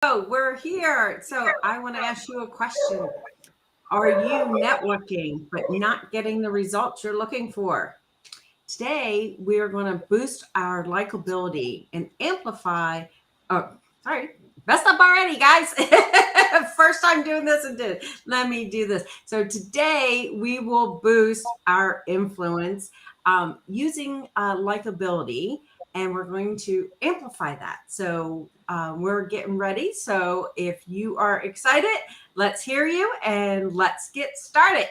Oh, we're here. So I want to ask you a question. Are you networking but not getting the results you're looking for? Today, we are going to boost our likability and amplify. Oh, sorry, messed up already, guys. First time doing this and did. Let me do this. So today, we will boost our influence using likability, and we're going to amplify that. So we're getting ready. So if you are excited, let's hear you and let's get started.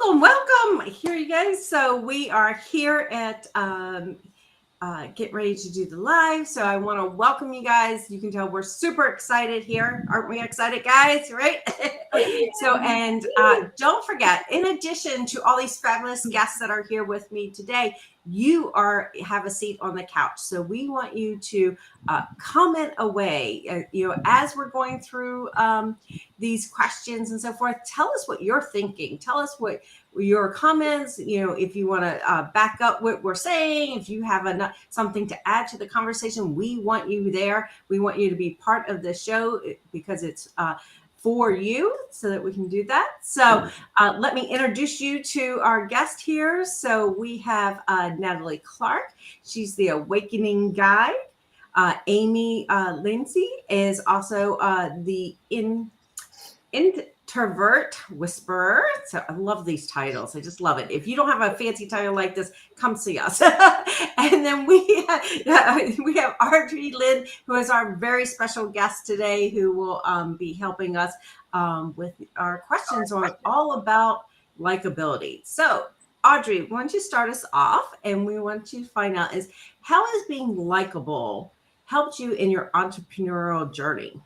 Welcome. Here you guys. So we are here at get ready to do the live. So I want to welcome you guys. You can tell we're super excited here. Aren't we excited, guys? Right? So, and don't forget, in addition to all these fabulous guests that are here with me today, you have a seat on the couch. So we want you to comment away, as we're going through these questions and so forth. Tell us what you're thinking. Tell us what your comments, if you want to back up what we're saying, if you have something to add to the conversation, we want you there. We want you to be part of the show because it's for you, so that we can do that. So let me introduce you to our guest here. So we have Natalie Clark. She's the Awakening Guide. Amy Lanci is also the Introvert Whisperer. So I love these titles. I just love it. If you don't have a fancy title like this, come see us. And then we have Audrey Lingg, who is our very special guest today, who will be helping us with our questions on all about likability. So Audrey, why don't you start us off? And we want to find out is how has being likable helped you in your entrepreneurial journey?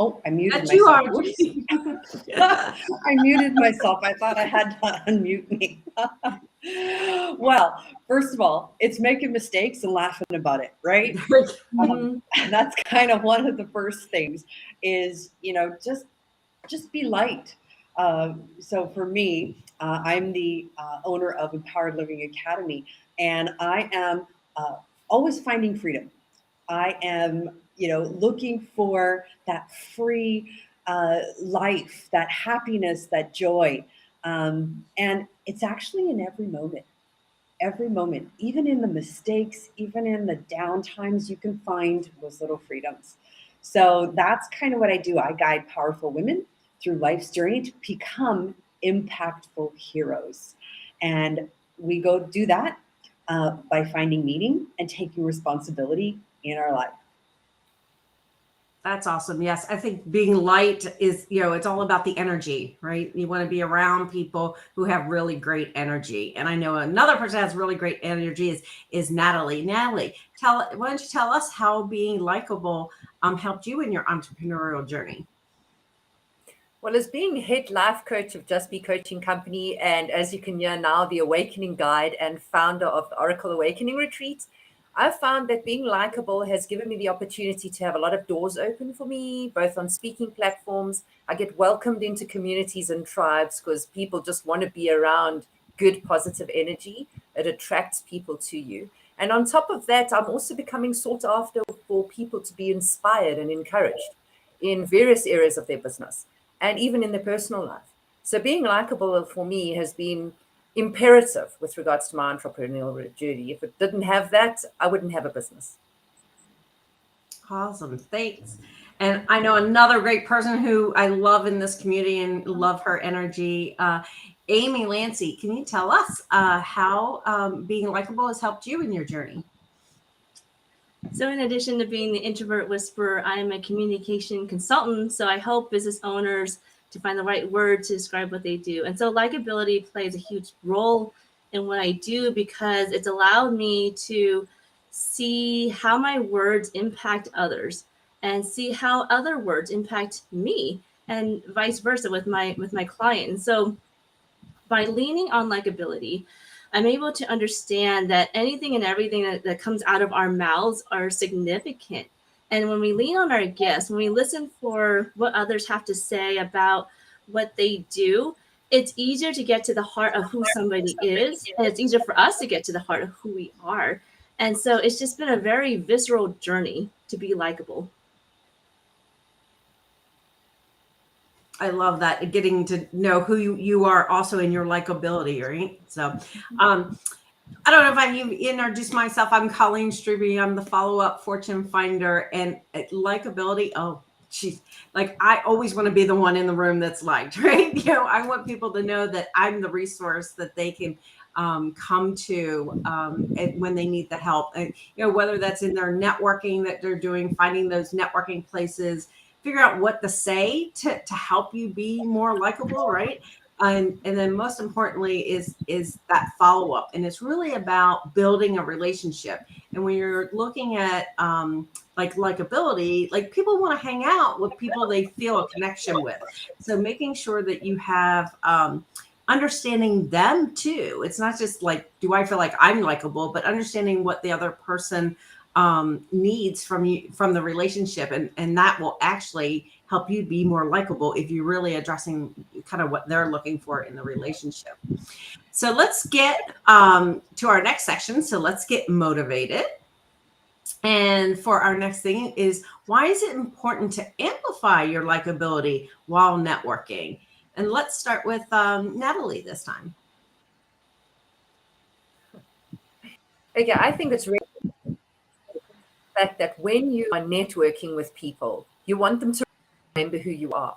Oh, I muted That's myself. you, I muted myself. I thought I had to unmute me. Well, first of all, it's making mistakes and laughing about it, right? That's kind of one of the first things is, just be light. So for me, I'm the owner of Empowered Living Academy, and I am always finding freedom. I am, looking for that free life, that happiness, that joy. And it's actually in every moment, even in the mistakes, even in the downtimes, you can find those little freedoms. So that's kind of what I do. I guide powerful women through life's journey to become impactful heroes. And we go do that by finding meaning and taking responsibility in our life. That's awesome. Yes, I think being light is, it's all about the energy, right? You want to be around people who have really great energy. And I know another person that has really great energy is Natalie. Natalie, why don't you tell us how being likable helped you in your entrepreneurial journey? Well, as being head life coach of Just Be Coaching Company, and as you can hear now, the Awakening Guide and founder of the Oracle Awakening Retreat, I've found that being likable has given me the opportunity to have a lot of doors open for me, both on speaking platforms. I get welcomed into communities and tribes because people just want to be around good, positive energy. It attracts people to you. And on top of that, I'm also becoming sought after for people to be inspired and encouraged in various areas of their business and even in their personal life. So being likable for me has been imperative with regards to my entrepreneurial journey. If it didn't have that, I wouldn't have a business. Awesome. Thanks. And I know another great person who I love in this community and love her energy, Amy Lanci. Can you tell us how being likable has helped you in your journey? So in addition to being the introvert whisperer, I'm a communication consultant. So I help business owners to find the right word to describe what they do. And so likability plays a huge role in what I do because it's allowed me to see how my words impact others and see how other words impact me. and vice versa with my client. And so by leaning on likability, I'm able to understand that anything and everything that comes out of our mouths are significant. And when we lean on our gifts, when we listen for what others have to say about what they do, it's easier to get to the heart of who somebody is. And it's easier for us to get to the heart of who we are. And so it's just been a very visceral journey to be likable. I love that, getting to know who you are also in your likability, right? So, I don't know if I introduced myself. I'm Colleen Strube. I'm the follow-up fortune finder, and likability. Oh, geez, like I always want to be the one in the room that's liked, right? You know, I want people to know that I'm the resource that they can come to when they need the help. And, you know, whether that's in their networking that they're doing, finding those networking places, figure out what to say to help you be more likable, right? And then most importantly is that follow-up. And it's really about building a relationship. And when you're looking at like likability, like people want to hang out with people they feel a connection with. So making sure that you have understanding them too. It's not just like, do I feel like I'm likable, but understanding what the other person needs from you, from the relationship, and that will actually help you be more likable if you're really addressing kind of what they're looking for in the relationship. So let's get to our next section. So let's get motivated. And for our next thing is, why is it important to amplify your likability while networking? And let's start with Natalie this time. Okay, I think it's really the fact that when you are networking with people, you want them to remember who you are.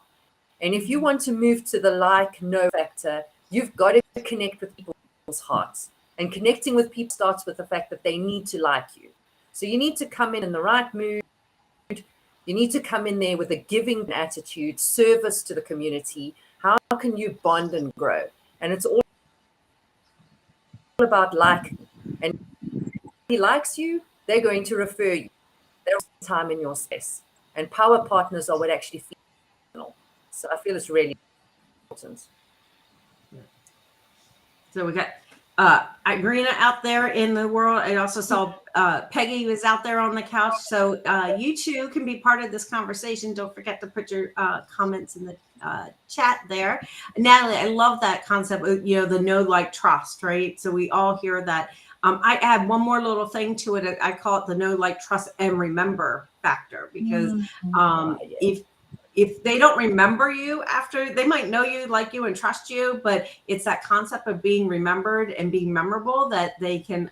And if you want to move to the like-no factor, you've got to connect with people's hearts. And connecting with people starts with the fact that they need to like you. So you need to come in the right mood. You need to come in there with a giving attitude, service to the community. How can you bond and grow? And it's all about like. And if he likes you, they're going to refer you. They'll spend time in your space. And power partners are what actually feel. So I feel it's really important. So we got Irina out there in the world. I also saw Peggy was out there on the couch. So you two can be part of this conversation. Don't forget to put your comments in the chat there. Natalie, I love that concept of, you know, the know, like, trust, right? So we all hear that. I add one more little thing to it. I call it the know, like, trust, and remember factor, because if they don't remember you after, they might know you, like you, and trust you, but it's that concept of being remembered and being memorable that they can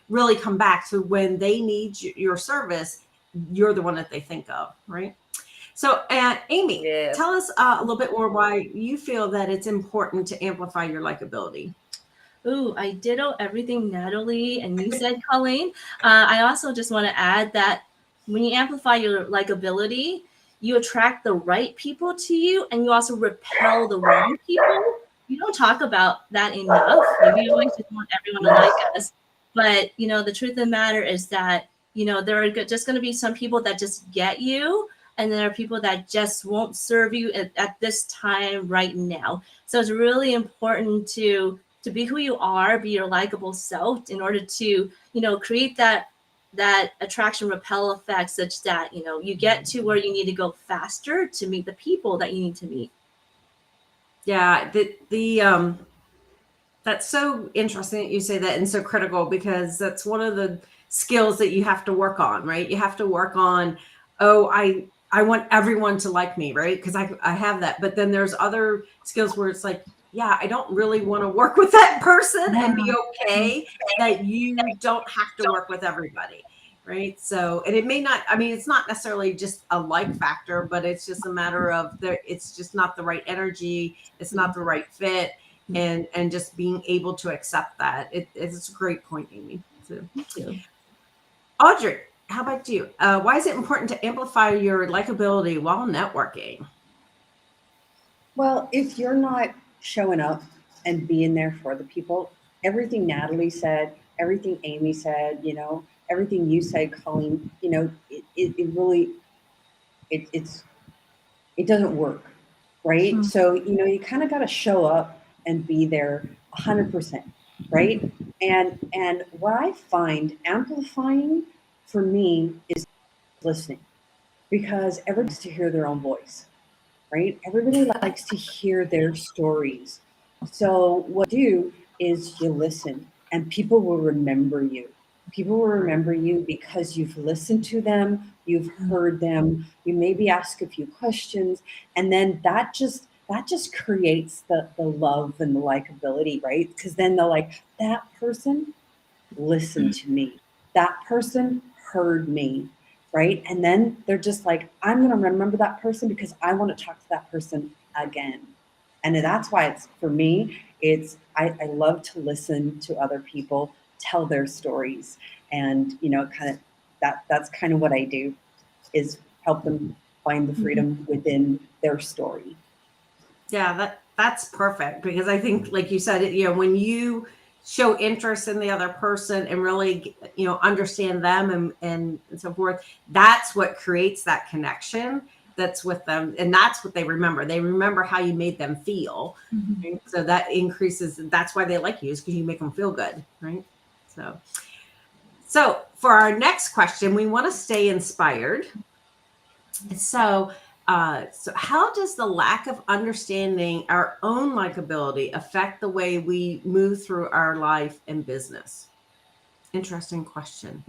really come back to when they need your service. You're the one that they think of, right? So, Amy, tell us a little bit more why you feel that it's important to amplify your likability. Ooh, I ditto everything Natalie and you said, Colleen. I also just want to add that when you amplify your likability, you attract the right people to you, and you also repel the wrong people. You don't talk about that enough. Like, we always just want everyone to like us. But, you know, the truth of the matter is that, you know, there are just going to be some people that just get you, and there are people that just won't serve you at this time right now. So it's really important to be who you are, be your likable self, in order to, you know, create that attraction repel effect, such that, you know, you get to where you need to go faster to meet the people that you need to meet. Yeah, that's so interesting that you say that, and so critical, because that's one of the skills that you have to work on, right? You have to work on, I want everyone to like me, right? Because I have that. But then there's other skills where it's like, yeah, I don't really want to work with that person, and be okay that you don't have to work with everybody, right? So, and it may not, I mean, it's not necessarily just a like factor, but it's just a matter of it's just not the right energy. It's not the right fit. And just being able to accept that. It's a great point, Amy. So, Thank you. Audrey, how about you? Why is it important to amplify your likability while networking? Well, if you're not showing up and being there for the people, everything Natalie said, everything Amy said, you know, everything you said, Colleen, you know, it really, it doesn't work. right? Mm. So, you kind of got to show up and be there 100%, right? And what I find amplifying for me is listening, because everybody likes to hear their own voice, right? Everybody likes to hear their stories. So what you do is you listen, and people will remember you. People will remember you because you've listened to them, you've heard them, you maybe ask a few questions, and then that just creates the love and the likability, right? Because then they're like, that person listened to me. That person heard me, right? And then they're just like, I'm going to remember that person because I want to talk to that person again. And that's why it's, for me, I love to listen to other people tell their stories, and kind of that's kind of what I do, is help them find the freedom within their story. Yeah, that's perfect, because I think, like you said, when you show interest in the other person and really, understand them and so forth, that's what creates that connection that's with them, and that's what they remember. They remember how you made them feel. Right? So that increases. That's why they like you, is because you make them feel good, right? So for our next question, we want to stay inspired. So, so how does the lack of understanding our own likability affect the way we move through our life and business? Interesting question.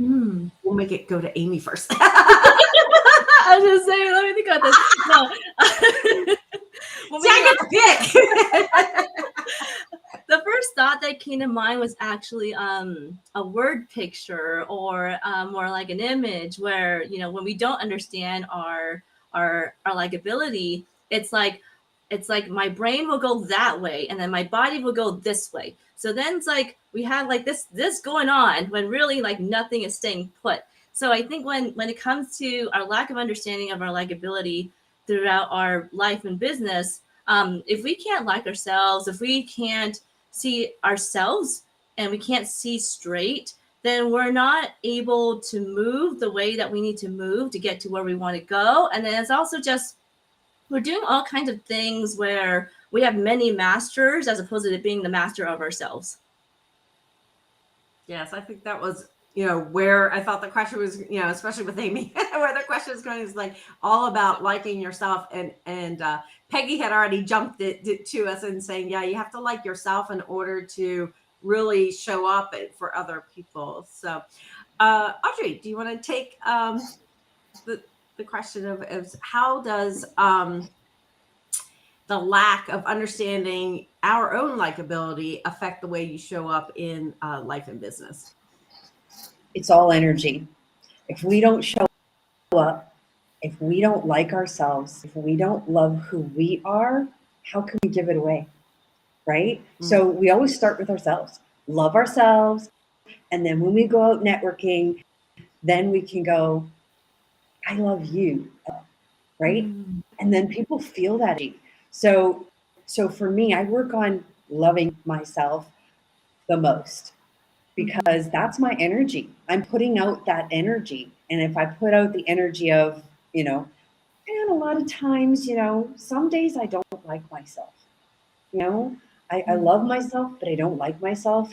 We'll make it go to Amy first. I was just saying, let me think about this. No. See, I get to pick. The first thought that came to mind was actually a word picture, or more like an image, where when we don't understand our likability, it's like my brain will go that way, and then my body will go this way. So then it's like we have like this going on, when really like nothing is staying put. So I think when it comes to our lack of understanding of our likability throughout our life and business, if we can't like ourselves, if we can't see ourselves and we can't see straight, then we're not able to move the way that we need to move to get to where we want to go. And then it's also just, we're doing all kinds of things where we have many masters as opposed to being the master of ourselves. Yes, I think that was, where I thought the question was, especially with Amy, where the question is going is like all about liking yourself. And Peggy had already jumped it to us and saying, yeah, you have to like yourself in order to really show up for other people. So, Audrey, do you want to take the question of how does the lack of understanding our own likability affect the way you show up in life and business? It's all energy. If we don't show up, if we don't like ourselves, if we don't love who we are, how can we give it away? Right? So we always start with ourselves. Love ourselves. And then when we go out networking, then we can go, I love you. Right? And then people feel that. So for me, I work on loving myself the most, because that's my energy. I'm putting out that energy. And if I put out the energy of, and a lot of times, some days I don't like myself. I love myself, but I don't like myself.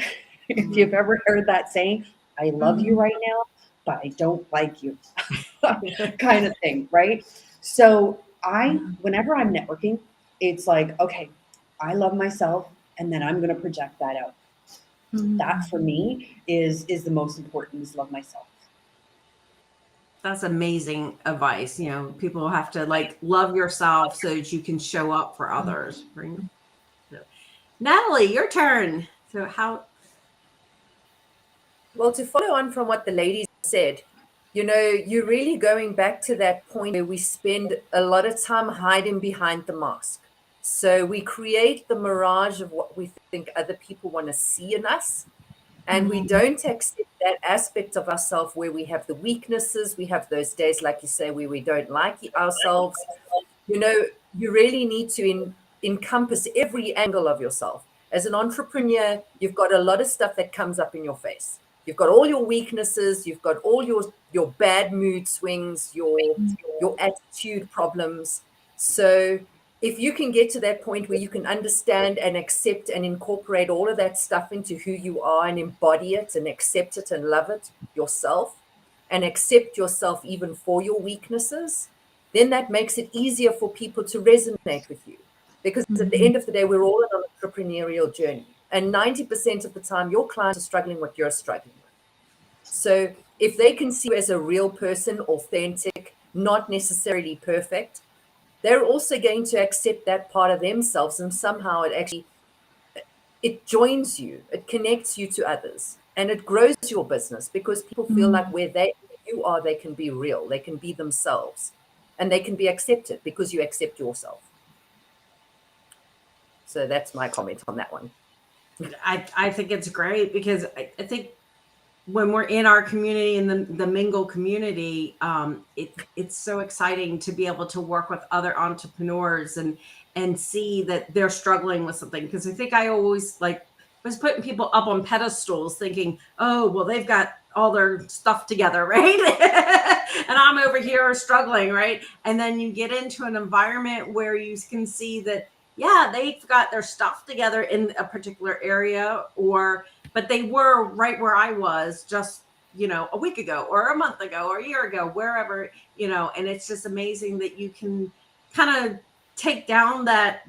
If you've ever heard that saying, I love you right now, but I don't like you, kind of thing, right? So whenever I'm networking, it's like, okay, I love myself, and then I'm going to project that out. That for me is the most important, is love myself. That's amazing advice. People have to like love yourself so that you can show up for others. Right? So, Natalie, your turn. So Well, to follow on from what the ladies said, you're really going back to that point where we spend a lot of time hiding behind the mask. So we create the mirage of what we think other people want to see in us. And we don't accept that aspect of ourselves where we have the weaknesses. We have those days, like you say, where we don't like ourselves. You really need to encompass every angle of yourself. As an entrepreneur, you've got a lot of stuff that comes up in your face. You've got all your weaknesses. You've got all your bad mood swings, your attitude problems. So if you can get to that point where you can understand and accept and incorporate all of that stuff into who you are and embody it and accept it and love it yourself and accept yourself even for your weaknesses, then that makes it easier for people to resonate with you. Because at the end of the day, we're all on an entrepreneurial journey. And 90% of the time, your clients are struggling what you're struggling with. So if they can see you as a real person, authentic, not necessarily perfect, they're also going to accept that part of themselves, and somehow it joins you, it connects you to others, and it grows your business because people feel like where you are, they can be real, they can be themselves, and they can be accepted because you accept yourself. So that's my comment on that one. I think it's great because I think when we're in our community, in the Mingle community, it's so exciting to be able to work with other entrepreneurs and see that they're struggling with something. Because I think I always was putting people up on pedestals thinking, oh, well, they've got all their stuff together, right? And I'm over here struggling, right? And then you get into an environment where you can see that, yeah, they've got their stuff together in a particular area, but they were right where I was just, a week ago or a month ago or a year ago, wherever, and it's just amazing that you can kind of take down that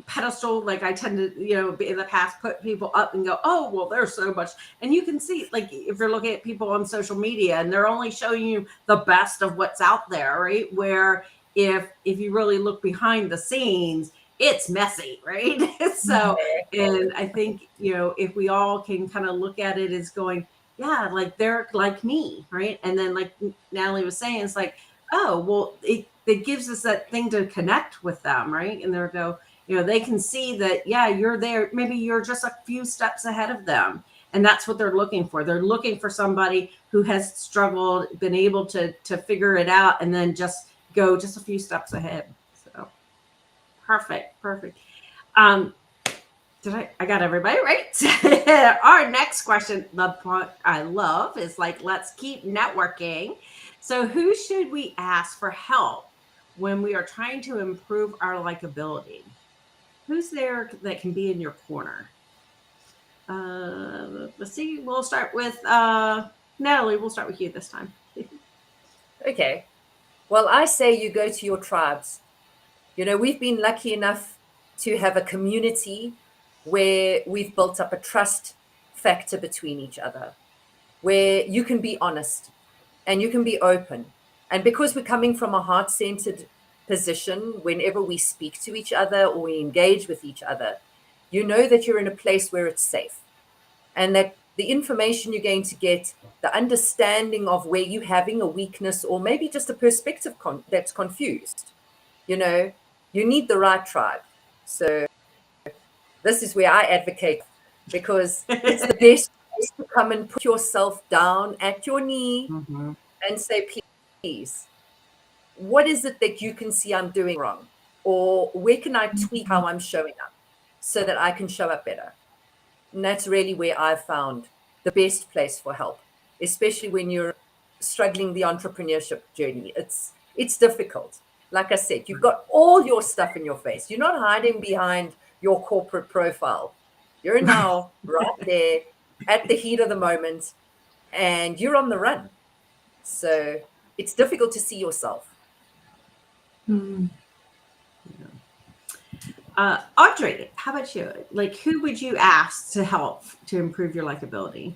pedestal. Like I tend to, in the past, put people up and go, oh, well, there's so much. And you can see, like, if you're looking at people on social media and they're only showing you the best of what's out there, right? Where if you really look behind the scenes, it's messy, right? So, and I think, if we all can kind of look at it as going, yeah, like they're like me, right? And then like Natalie was saying, it's like, oh, well, it gives us that thing to connect with them, right? And they'll go, they can see that, yeah, you're there. Maybe you're just a few steps ahead of them. And that's what they're looking for. They're looking for somebody who has struggled, been able to figure it out, and then just go just a few steps ahead. So perfect. I got everybody right? Our next question, the part I love, is like, let's keep networking. So who should we ask for help when we are trying to improve our likability? Who's there that can be in your corner? Let's see. We'll start with Natalie. We'll start with you this time. Okay. Well, I say you go to your tribes. We've been lucky enough to have a community where we've built up a trust factor between each other, where you can be honest and you can be open. And because we're coming from a heart-centered position, whenever we speak to each other or we engage with each other, you know that you're in a place where it's safe and that the information you're going to get, the understanding of where you're having a weakness or maybe just a perspective that's confused, you need the right tribe. So this is where I advocate, because it's the best place to come and put yourself down at your knee and say, please, what is it that you can see I'm doing wrong? Or where can I tweak how I'm showing up so that I can show up better? And that's really where I've found the best place for help, especially when you're struggling the entrepreneurship journey. It's difficult. Like I said, you've got all your stuff in your face. You're not hiding behind your corporate profile. You're now right there at the heat of the moment and you're on the run. So it's difficult to see yourself. Audrey, how about you? Like, who would you ask to help to improve your likability?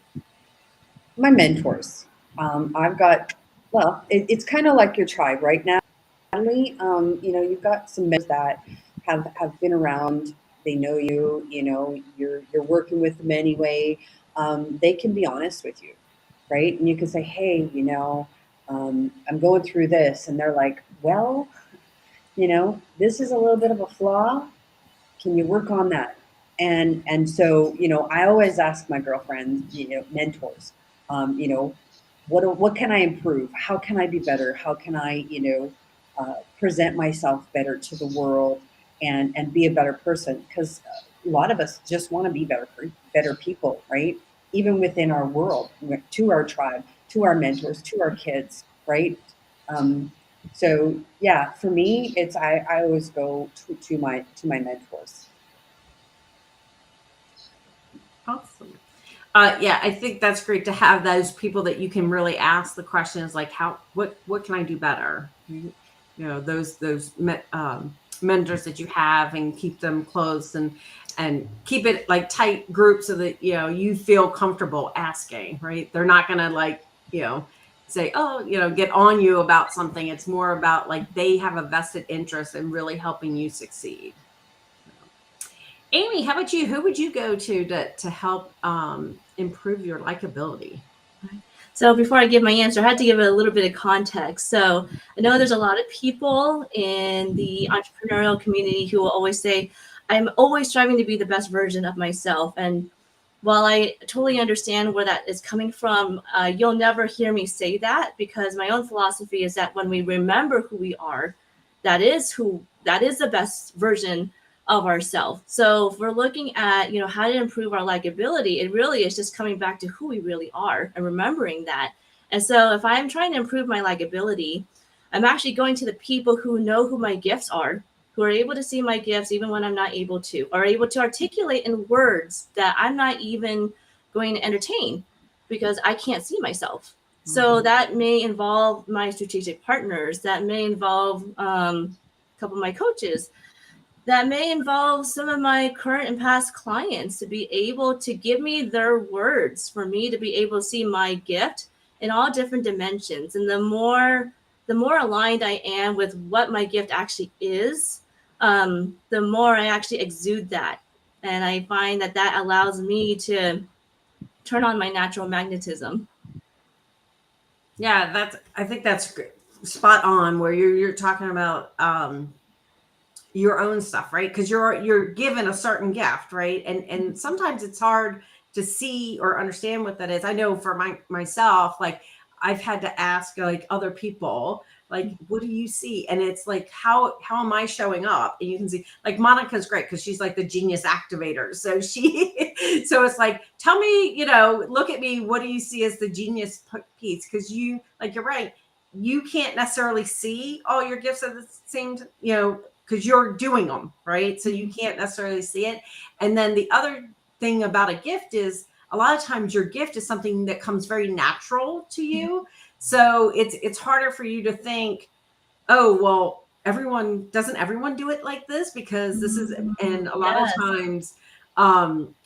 My mentors. I've got, it's kind of like your tribe right now. Natalie, you've got some mentors that have been around. They know you. You're working with them anyway. They can be honest with you, right? And you can say, hey, I'm going through this, and they're like, well, this is a little bit of a flaw. Can you work on that? And so, I always ask my girlfriends, mentors, what can I improve? How can I be better? How can I, present myself better to the world and be a better person? Because a lot of us just want to be better people, right? Even within our world, to our tribe, to our mentors, to our kids, right? So yeah, for me, it's I always go to my mentors. Awesome. Yeah, I think that's great to have those people that you can really ask the questions like, what can I do better? Those mentors that you have, and keep them close, and keep it like tight groups so that you feel comfortable asking. Right? They're not gonna say, oh, get on you about something. It's more about like they have a vested interest in really helping you succeed. Amy, how about you? Who would you go to help improve your likability? So before I give my answer, I had to give it a little bit of context. So I know there's a lot of people in the entrepreneurial community who will always say, I'm always striving to be the best version of myself. And while I totally understand where that is coming from, you'll never hear me say that, because my own philosophy is that when we remember who we are, that is the best version of ourselves. So if we're looking at, how to improve our likability, it really is just coming back to who we really are and remembering that. And so if I'm trying to improve my likability, I'm actually going to the people who know who my gifts are, who are able to see my gifts even when I'm not able to, or able to articulate in words that I'm not even going to entertain because I can't see myself. So that may involve my strategic partners, that may involve a couple of my coaches, that may involve some of my current and past clients, to be able to give me their words for me to be able to see my gift in all different dimensions. And the more aligned I am with what my gift actually is, the more I actually exude that. And I find that allows me to turn on my natural magnetism. Yeah, I think that's spot on, where you're talking about your own stuff, right? Because you're given a certain gift, right? And sometimes it's hard to see or understand what that is. I know for myself, like I've had to ask like other people, like, what do you see? And it's like, how am I showing up? And you can see, like, Monica's great because she's like the genius activator. So so it's like, tell me, look at me. What do you see as the genius piece? Because you're right. You can't necessarily see all your gifts at the same, because you're doing them, right? So you can't necessarily see it. And then the other thing about a gift is, a lot of times your gift is something that comes very natural to you. So it's harder for you to think, oh, well, doesn't everyone do it like this? Because this is, and a lot of times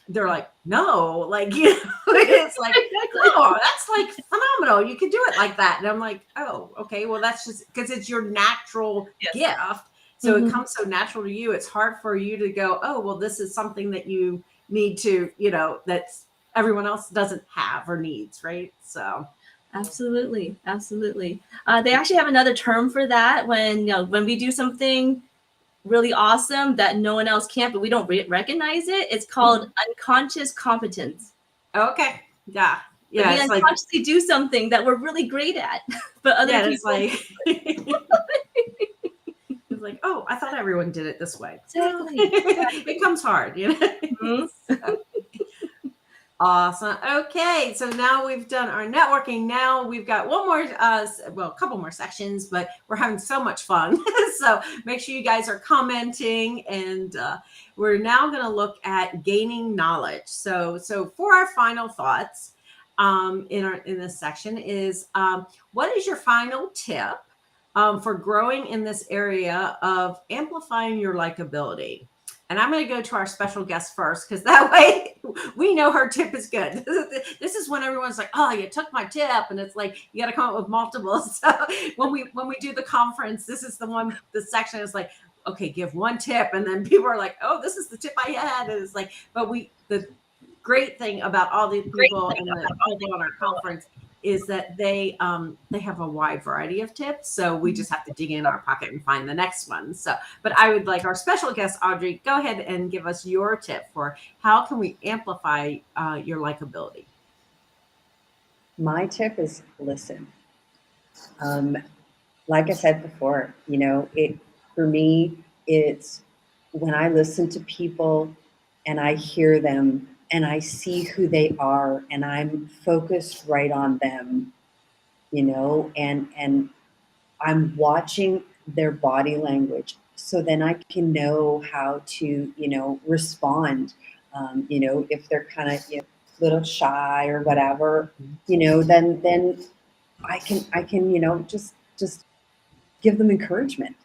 they're like, no, like, it's like, oh, that's like phenomenal. You can do it like that. And I'm like, oh, okay, well, that's just because it's your natural gift. So it comes so natural to you. It's hard for you to go, oh, well, this is something that you need to, that's everyone else doesn't have or needs, right? So Absolutely. They actually have another term for that when we do something really awesome that no one else can, but we don't recognize it. It's called unconscious competence. Okay. Yeah. We unconsciously do something that we're really great at, but other people. It's like, it's like, oh, I thought everyone did it this way. Exactly. It comes hard, So. Awesome. Okay, so now we've done our networking. Now we've got one more, a couple more sections, but we're having so much fun. So make sure you guys are commenting, and we're now going to look at gaining knowledge. So for our final thoughts in this section is, what is your final tip for growing in this area of amplifying your likability? And I'm going to go to our special guest first, because that way we know her tip is good. This is when everyone's like, oh, you took my tip. And it's like, you got to come up with multiples. So when we do the conference, this is the section is like, okay, give one tip. And then people are like, oh, this is the tip I had. And it's like, but the great thing about all the people and the people on our conference is that they have a wide variety of tips. So we just have to dig in our pocket and find the next one. So, but I would like our special guest, Audrey, go ahead and give us your tip for how can we amplify your likability. My tip is listen. Like I said before, for me, it's when I listen to people and I hear them and I see who they are and I'm focused right on them, and I'm watching their body language, so then I can know how to, respond. If they're kind of little shy or whatever, then I can just give them encouragement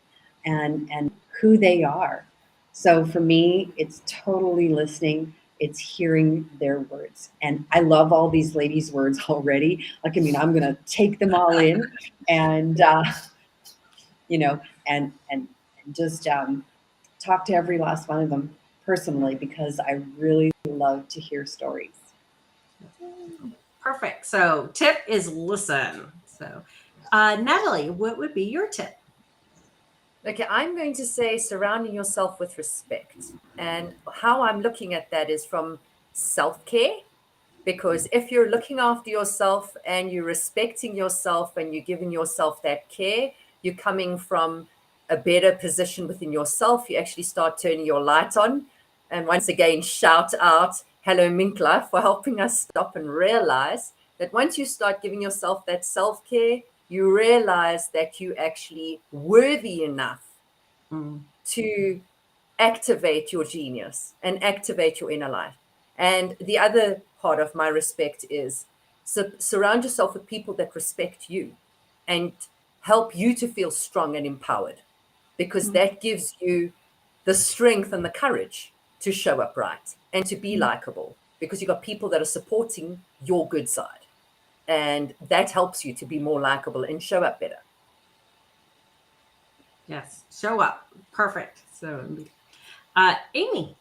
and who they are. So for me, it's totally listening. It's hearing their words. And I love all these ladies' words already. Like, I mean, I'm going to take them all in and, you know, and just talk to every last one of them personally, because I really love to hear stories. Perfect. So tip is listen. So Natalie, what would be your tip? Okay, I'm going to say surrounding yourself with respect. And how I'm looking at that is from self-care, because if you're looking after yourself and you're respecting yourself and you're giving yourself that care, you're coming from a better position within yourself. You actually start turning your light on. And once again, shout out, hello, MinkLife, for helping us stop and realize that once you start giving yourself that self-care, you realize that you actually worthy enough to activate your genius and activate your inner life. And the other part of my respect is surround yourself with people that respect you and help you to feel strong and empowered, because that gives you the strength and the courage to show up right and to be likable, because you've got people that are supporting your good side. And that helps you to be more likable and show up better. Yes, show up. Perfect. So, Amy.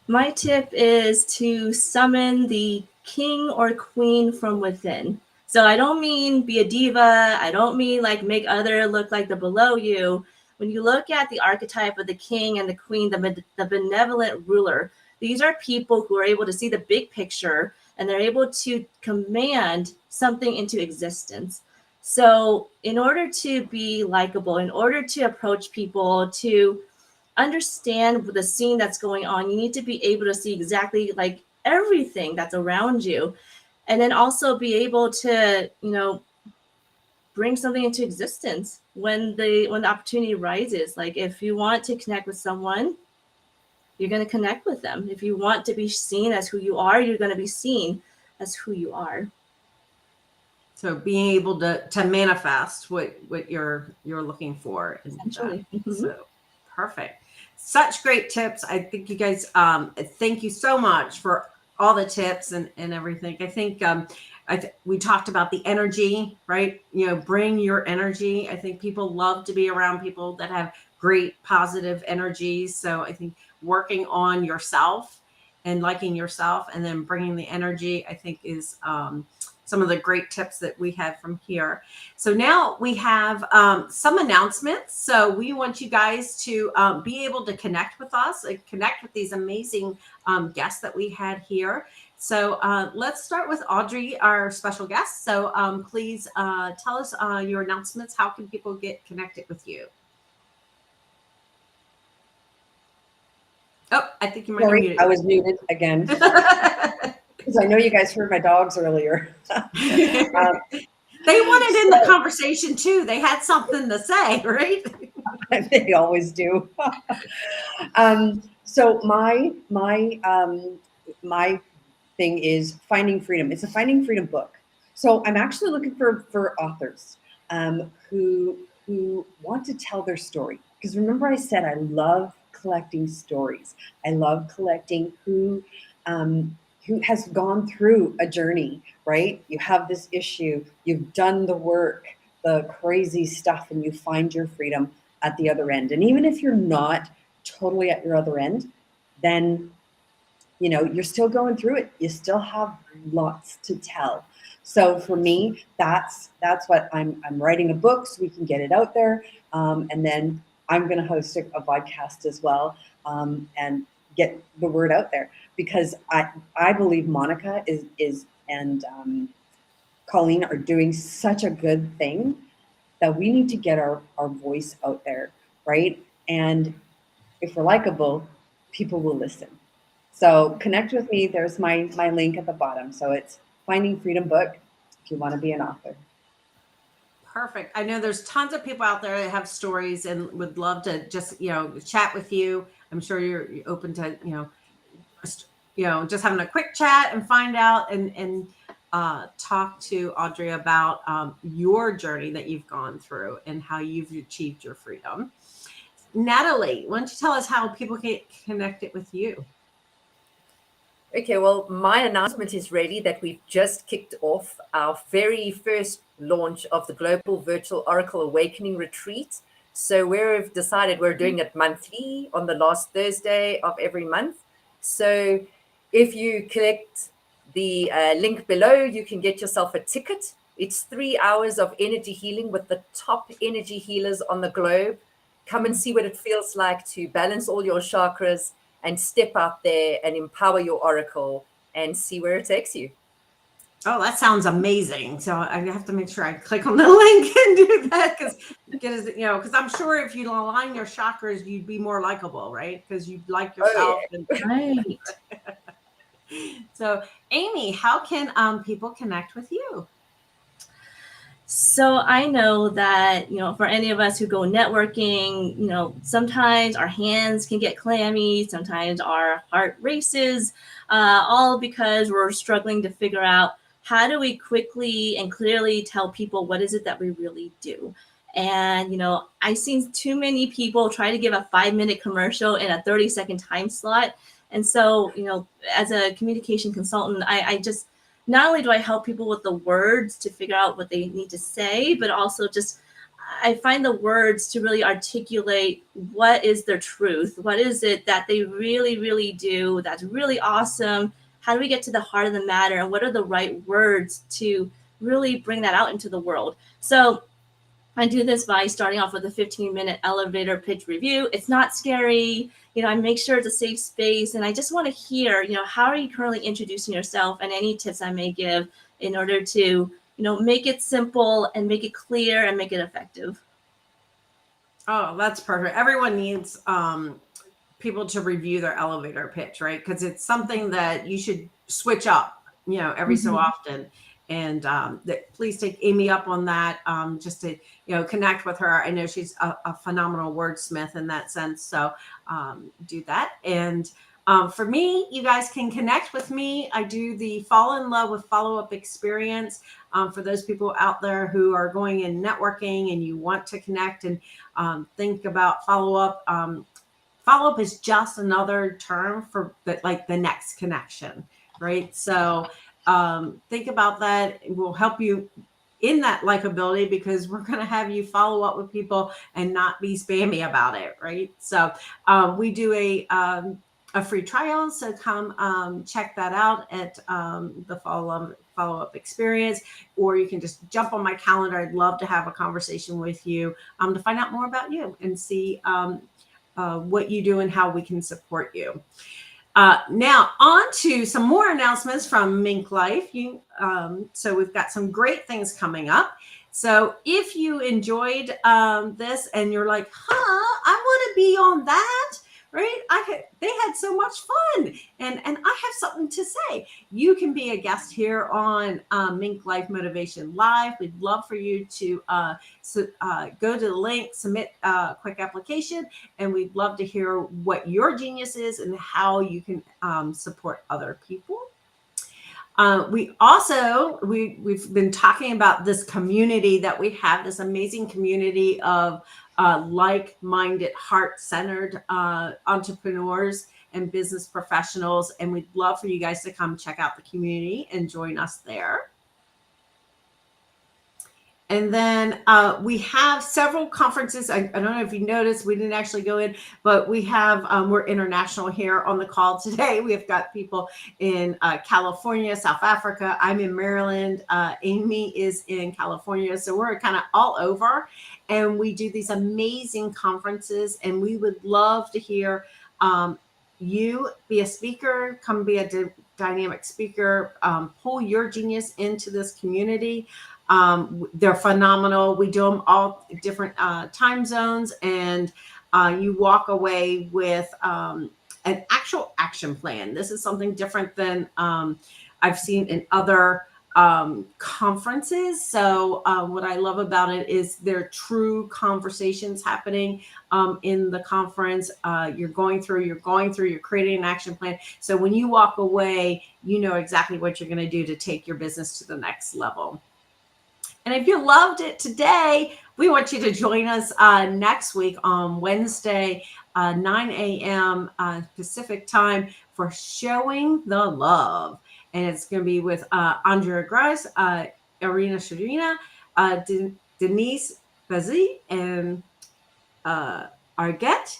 My tip is to summon the king or queen from within. So I don't mean be a diva. I don't mean like make other look like the below you. When you look at the archetype of the king and the queen, the benevolent ruler, these are people who are able to see the big picture and they're able to command something into existence. So in order to be likable, in order to approach people, to understand the scene that's going on, you need to be able to see exactly like everything that's around you, and then also be able to bring something into existence when the opportunity rises. Like if you want to connect with someone, you're going to connect with them. If you want to be seen as who you are, you're going to be seen as who you are. So being able to manifest what you're looking for. Essentially. So perfect. Such great tips. I think you guys, thank you so much for all the tips and everything. I think we talked about the energy, right? Bring your energy. I think people love to be around people that have great positive energies. So I think working on yourself and liking yourself and then bringing the energy, I think is some of the great tips that we had from here. So now we have some announcements. So we want you guys to be able to connect with us, connect with these amazing guests that we had here. So let's start with Audrey, our special guest. So please tell us your announcements. How can people get connected with you? Oh, I think you might be muted. I was muted again. Because I know you guys heard my dogs earlier. They wanted in the conversation too. They had something to say, right? They always do. So my thing is Finding Freedom. It's a Finding Freedom book. So I'm actually looking for authors who want to tell their story. Because remember I said I love collecting stories. I love collecting who has gone through a journey, right? You have this issue, you've done the work, the crazy stuff, and you find your freedom at the other end. And even if you're not totally at your other end, then you're still going through it. You still have lots to tell. So for me, that's what I'm writing a book so we can get it out there. And then I'm going to host a podcast as well and get the word out there, because I believe Monica is and Colleen are doing such a good thing that we need to get our voice out there, right? And if we're likable, people will listen. So connect with me. There's my link at the bottom. So it's Finding Freedom book if you want to be an author. Perfect. I know there's tons of people out there that have stories and would love to just, chat with you. I'm sure you're open to, just having a quick chat and find out and talk to Audrey about your journey that you've gone through and how you've achieved your freedom. Natalie, why don't you tell us how people can get connected with you? Okay, well, my announcement is ready that we've just kicked off our very first launch of the Global Virtual Oracle Awakening Retreat. So we've decided we're doing it monthly on the last Thursday of every month. So if you click the link below, you can get yourself a ticket. It's 3 hours of energy healing with the top energy healers on the globe. Come and see what it feels like to balance all your chakras and step out there and empower your oracle and see where it takes you. Oh, that sounds amazing. So I have to make sure I click on the link and do that because I'm sure if you align your chakras, you'd be more likable, right? Because you like yourself. Oh, yeah. Right. So, Amy, how can people connect with you? So I know that, for any of us who go networking, sometimes our hands can get clammy, sometimes our heart races, all because we're struggling to figure out how do we quickly and clearly tell people what is it that we really do. And, I've seen too many people try to give a 5-minute commercial in a 30-second time slot. And so, as a communication consultant, I just not only do I help people with the words to figure out what they need to say, but also just I find the words to really articulate what is their truth. What is it that they really, really do that's really awesome? How do we get to the heart of the matter? And what are the right words to really bring that out into the world? So I do this by starting off with a 15-minute elevator pitch review. It's not scary. I make sure it's a safe space. And I just want to hear, how are you currently introducing yourself and any tips I may give in order to, make it simple and make it clear and make it effective. Oh, that's perfect. Everyone needs people to review their elevator pitch, right? Because it's something that you should switch up, every so often. And please take Amy up on that, just to, connect with her. I know she's a phenomenal wordsmith in that sense. So do that. And for me, you guys can connect with me. I do the Fall in Love with Follow-Up experience for those people out there who are going in networking and you want to connect and think about follow-up. Follow-up is just another term for the next connection, right? So think about that. It will help you in that likability because we're going to have you follow up with people and not be spammy about it, right? So we do a free trial, so come check that out at the follow-up experience, or you can just jump on my calendar. I'd love to have a conversation with you to find out more about you and see what you do and how we can support you. Now on to some more announcements from MinkLife. So we've got some great things coming up. So if you enjoyed this and you're like, I want to be on that, right? They had so much fun and I have something to say. You can be a guest here on MinkLife Motivation Live. We'd love for you to go to the link, submit a quick application, and we'd love to hear what your genius is and how you can support other people. We've been talking about this community that we have, this amazing community of like-minded, heart-centered entrepreneurs and business professionals. And we'd love for you guys to come check out the community and join us there. And then we have several conferences. I don't know if you noticed, we didn't actually go in, but we have, we're international here on the call today. We have got people in California, South Africa. I'm in Maryland. Amy is in California. So we're kind of all over. And we do these amazing conferences. And we would love to hear you be a speaker, come be a dynamic speaker, pull your genius into this community. They're phenomenal. We do them all different time zones, and you walk away with an actual action plan. This is something different than I've seen in other conferences. So what I love about it is there are true conversations happening in the conference. You're creating an action plan. So when you walk away, you know exactly what you're going to do to take your business to the next level. And if you loved it today, we want you to join us next week on Wednesday, 9 a.m. Pacific time for Showing the Love. And it's going to be with Andrea Grice, Irina Sharina, Denise Bazzi, and Argette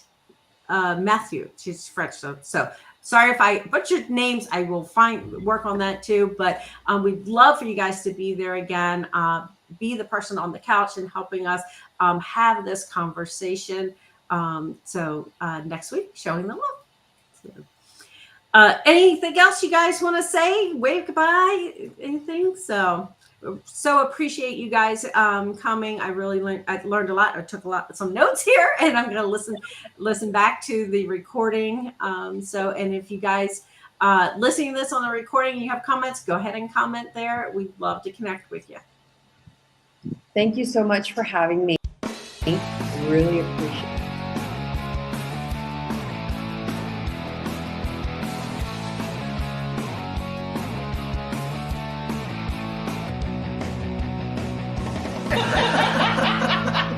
Matthew. She's French, so sorry if I butchered names. I will work on that too. But we'd love for you guys to be there again. Be the person on the couch and helping us have this conversation. So next week, Showing the Love. So, anything else you guys want to say? Wave goodbye? Anything? So appreciate you guys coming. I learned a lot. I took some notes here, and I'm going to listen back to the recording. And if you guys listening to this on the recording, you have comments, go ahead and comment there. We'd love to connect with you. Thank you so much for having me. Really appreciate it.